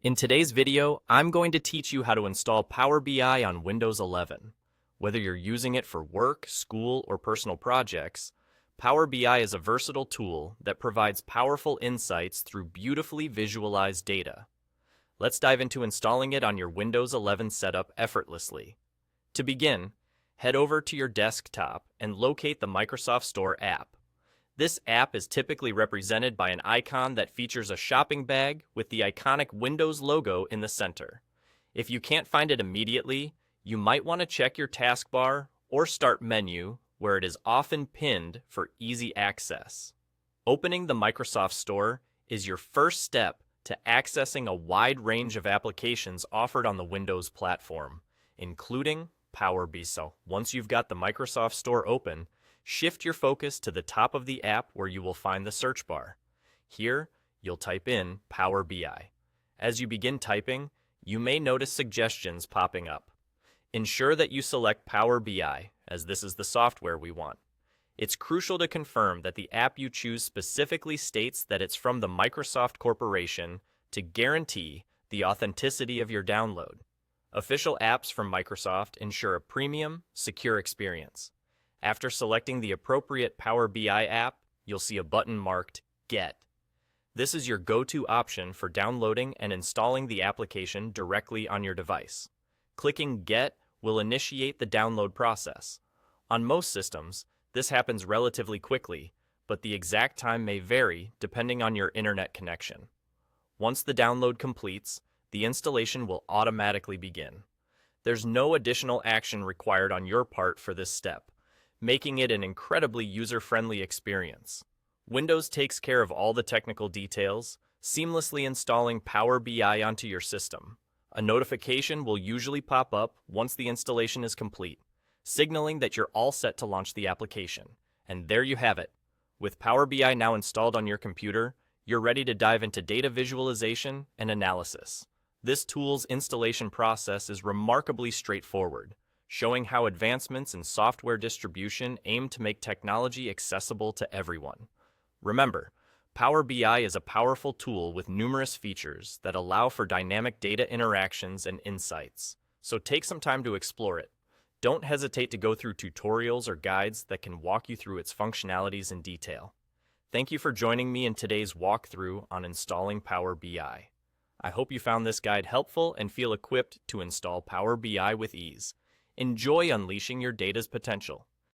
In today's video, I'm going to teach you how to install Power BI on Windows 11. Whether you're using it for work, school, or personal projects, Power BI is a versatile tool that provides powerful insights through beautifully visualized data. Let's dive into installing it on your Windows 11 setup effortlessly. To begin, head over to your desktop and locate the Microsoft Store app. This app is typically represented by an icon that features a shopping bag with the iconic Windows logo in the center. If you can't find it immediately, you might want to check your taskbar or Start menu, where it is often pinned for easy access. Opening the Microsoft Store is your first step to accessing a wide range of applications offered on the Windows platform, including Power BI. So once you've got the Microsoft Store open, shift your focus to the top of the app where you will find the search bar. Here, you'll type in Power BI. As you begin typing, you may notice suggestions popping up. Ensure that you select Power BI, as this is the software we want. It's crucial to confirm that the app you choose specifically states that it's from the Microsoft Corporation to guarantee the authenticity of your download. Official apps from Microsoft ensure a premium, secure experience. After selecting the appropriate Power BI app, you'll see a button marked Get. This is your go-to option for downloading and installing the application directly on your device. Clicking Get will initiate the download process. On most systems, this happens relatively quickly, but the exact time may vary depending on your internet connection. Once the download completes, the installation will automatically begin. There's no additional action required on your part for this step, making it an incredibly user-friendly experience. Windows takes care of all the technical details, seamlessly installing Power BI onto your system. A notification will usually pop up once the installation is complete, signaling that you're all set to launch the application. And there you have it. With Power BI now installed on your computer, you're ready to dive into data visualization and analysis. This tool's installation process is remarkably straightforward, showing how advancements in software distribution aim to make technology accessible to everyone. Remember, Power BI is a powerful tool with numerous features that allow for dynamic data interactions and insights, so take some time to explore it. Don't hesitate to go through tutorials or guides that can walk you through its functionalities in detail. Thank you for joining me in today's walkthrough on installing Power BI. I hope you found this guide helpful and feel equipped to install Power BI with ease. Enjoy unleashing your data's potential.